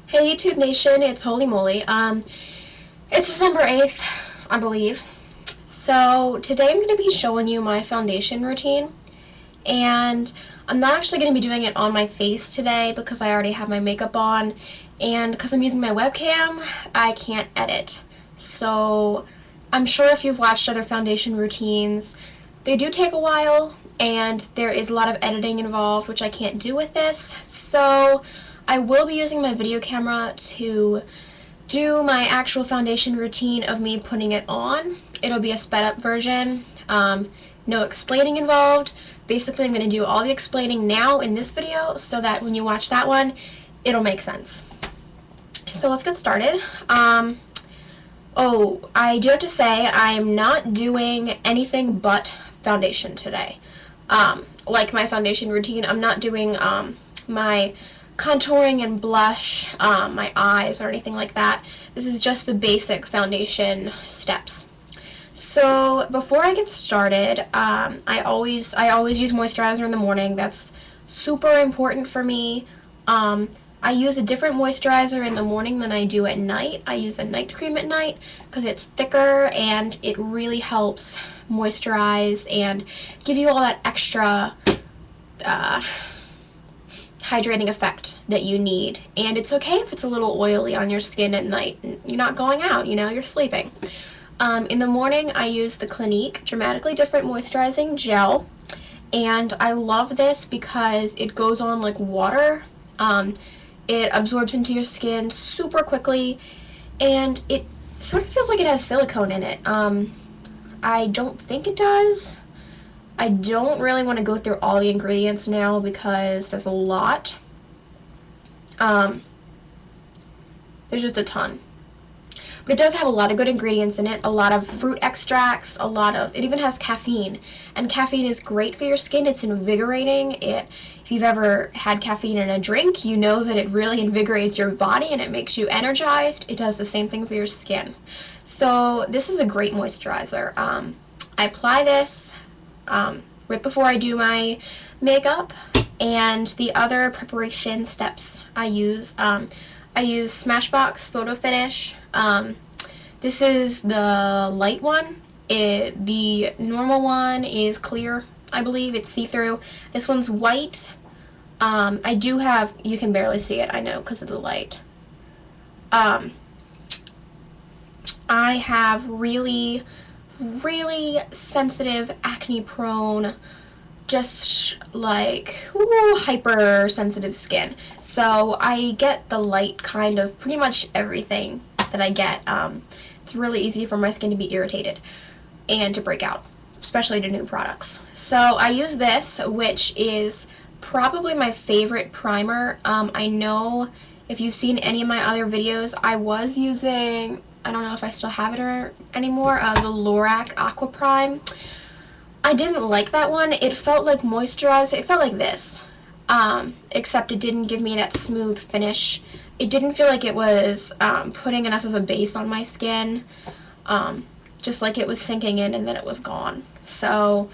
Hey YouTube Nation, it's Holy Moly. It's December 8th, I believe. So today I'm going to be showing you my foundation routine, and I'm not actually going to be doing it on my face today because I already have my makeup on, and because I'm using my webcam, I can't edit. So I'm sure if you've watched other foundation routines, they do take a while, and there is a lot of editing involved, which I can't do with this. So I will be using my video camera to do my actual foundation routine of me putting it on. It'll be a sped up version, no explaining involved. Basically, I'm going to do all the explaining now in this video so that when you watch that one, it'll make sense. So let's get started. Oh, I do have to say I'm not doing anything but foundation today. Like my foundation routine, I'm not doing my contouring and blush, my eyes, or anything like that. This is just the basic foundation steps. So before I get started, I always use moisturizer in the morning. That's super important for me. I use a different moisturizer in the morning than I do at night. I use a night cream at night because it's thicker and it really helps moisturize and give you all that extra hydrating effect that you need. And it's okay if it's a little oily on your skin at night. You're not going out, you know, you're sleeping. In the morning, I use the Clinique Dramatically Different Moisturizing Gel, and I love this because it goes on like water. It absorbs into your skin super quickly, and it sort of feels like it has silicone in it. I don't think it does. I don't really want to go through all the ingredients now because there's a lot. There's just a ton. But it does have a lot of good ingredients in it, a lot of fruit extracts, it even has caffeine. And caffeine is great for your skin. It's invigorating. If you've ever had caffeine in a drink, you know that it really invigorates your body and it makes you energized. It does the same thing for your skin. So this is a great moisturizer. I apply this right before I do my makeup, and the other preparation steps I use Smashbox Photo Finish. This is the light one. The normal one is clear, I believe. It's see-through. This one's white. I do have, you can barely see it, I know, because of the light. I have really sensitive, acne-prone, just like hypersensitive skin. So I get the light kind of pretty much everything that I get. It's really easy for my skin to be irritated and to break out, especially to new products. So I use this, which is probably my favorite primer. I know if you've seen any of my other videos, I was using, I don't know if I still have it anymore, the Lorac Aqua Prime. I didn't like that one. It felt like moisturizer. It felt like this, except it didn't give me that smooth finish. It didn't feel like it was putting enough of a base on my skin, just like it was sinking in and then it was gone. So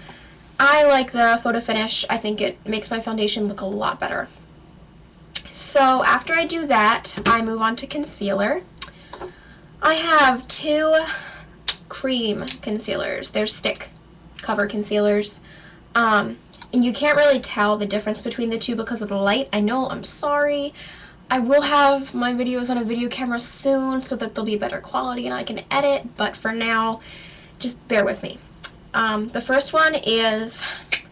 I like the Photo Finish. I think it makes my foundation look a lot better. So after I do that, I move on to concealer. I have two cream concealers. They're stick cover concealers, and you can't really tell the difference between the two because of the light. I know, I'm sorry. I will have my videos on a video camera soon so that they'll be better quality and I can edit, but for now, just bear with me. The first one is,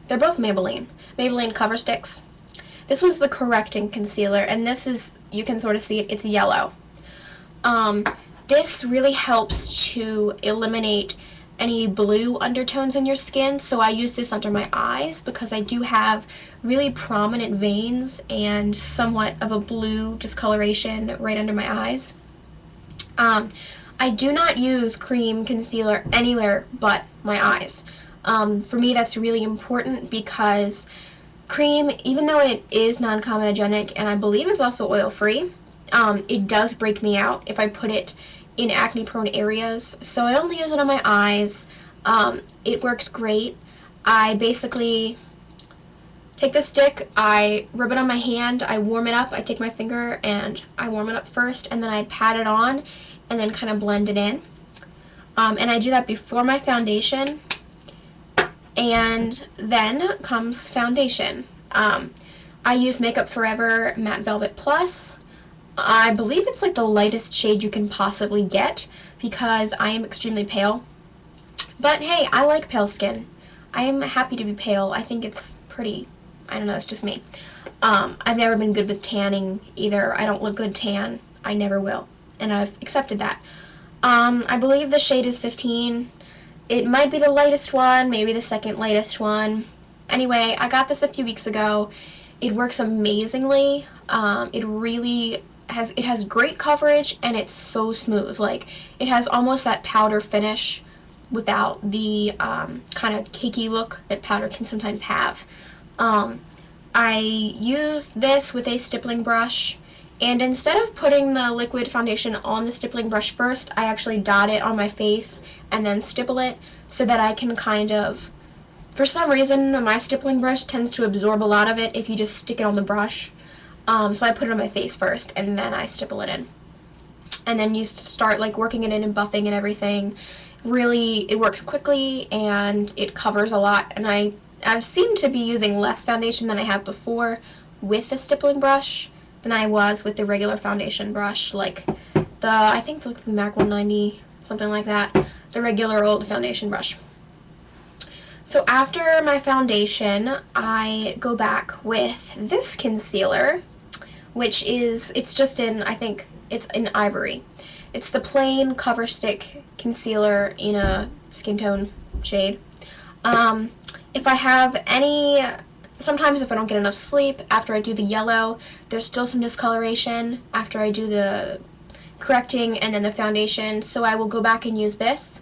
they're both Maybelline Coversticks. This one's the correcting concealer, and this is, you can sort of see it, it's yellow. This really helps to eliminate any blue undertones in your skin, so I use this under my eyes because I do have really prominent veins and somewhat of a blue discoloration right under my eyes. I do not use cream concealer anywhere but my eyes. For me, that's really important because cream, even though it is non-comedogenic and I believe it's also oil-free, it does break me out if I put it in acne-prone areas, so I only use it on my eyes. It works great. I basically take the stick, I rub it on my hand, I warm it up, I take my finger and I warm it up first, and then I pat it on and then kind of blend it in. And I do that before my foundation, and then comes foundation. I use Makeup Forever Matte Velvet Plus. I believe it's like the lightest shade you can possibly get because I am extremely pale. But hey, I like pale skin. I am happy to be pale. I think it's pretty. I don't know, it's just me. I've never been good with tanning either. I don't look good tan. I never will. And I've accepted that. I believe the shade is 15. It might be the lightest one, maybe the second lightest one. Anyway, I got this a few weeks ago. It works amazingly. It has great coverage, and it's so smooth. Like, it has almost that powder finish without the kind of cakey look that powder can sometimes have. I use this with a stippling brush, and instead of putting the liquid foundation on the stippling brush first, I actually dot it on my face and then stipple it so that I can kind of, for some reason, my stippling brush tends to absorb a lot of it if you just stick it on the brush. So I put it on my face first, and then I stipple it in. And then you start like working it in and buffing and everything. Really, it works quickly, and it covers a lot. And I've seemed to be using less foundation than I have before with the stippling brush than I was with the regular foundation brush, like I think the MAC 190, something like that, the regular old foundation brush. So after my foundation, I go back with this concealer, which is, it's just in, I think it's in Ivory. It's the plain Coverstick concealer in a skin tone shade. If I have any, sometimes if I don't get enough sleep after I do the yellow, there's still some discoloration after I do the correcting and then the foundation, so I will go back and use this.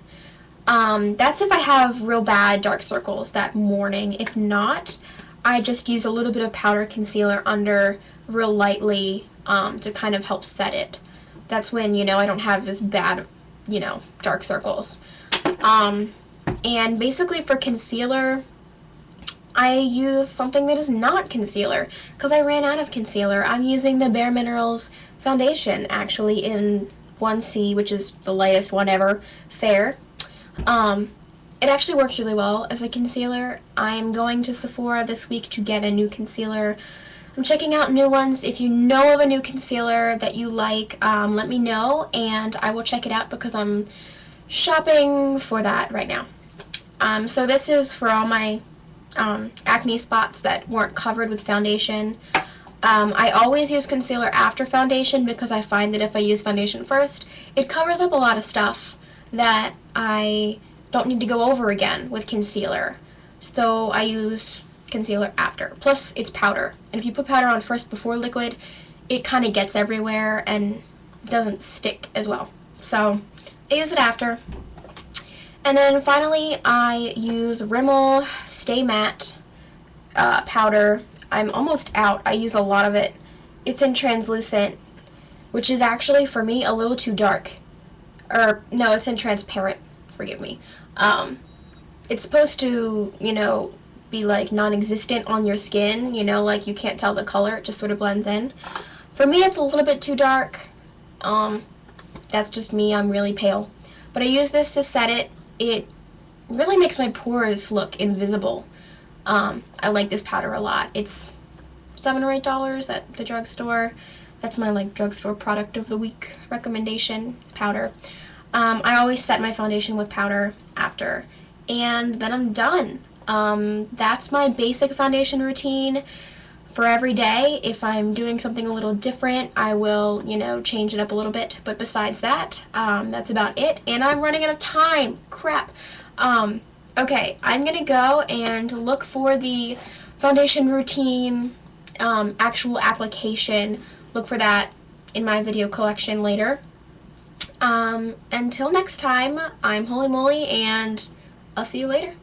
That's if I have real bad dark circles that morning. If not, I just use a little bit of powder concealer under real lightly to kind of help set it. That's when, you know, I don't have as bad, you know, dark circles. And basically for concealer, I use something that is not concealer because I ran out of concealer. I'm using the Bare Minerals foundation, actually, in 1C, which is the lightest one ever, Fair. It actually works really well as a concealer. I'm going to Sephora this week to get a new concealer. I'm checking out new ones. If you know of a new concealer that you like, let me know, and I will check it out because I'm shopping for that right now. So this is for all my acne spots that weren't covered with foundation. I always use concealer after foundation because I find that if I use foundation first, it covers up a lot of stuff that I don't need to go over again with concealer. So I use concealer after. Plus, it's powder. And if you put powder on first before liquid, it kind of gets everywhere and doesn't stick as well. So I use it after. And then finally, I use Rimmel Stay Matte powder. I'm almost out. I use a lot of it. It's in translucent, which is actually, for me, a little too dark. Or, no, it's in transparent. Forgive me. It's supposed to, you know, be like non-existent on your skin, you know, like you can't tell the color, it just sort of blends in. For me, it's a little bit too dark. That's just me, I'm really pale. But I use this to set it. It really makes my pores look invisible. I like this powder a lot. It's $7 or $8 at the drugstore. That's my like drugstore product of the week recommendation, powder. I always set my foundation with powder after, and then I'm done. That's my basic foundation routine for every day. If I'm doing something a little different, I will, you know, change it up a little bit. But besides that, that's about it. And I'm running out of time. Crap. Okay, I'm gonna go and look for the foundation routine actual application. Look for that in my video collection later. Until next time, I'm Holy Moly, and I'll see you later.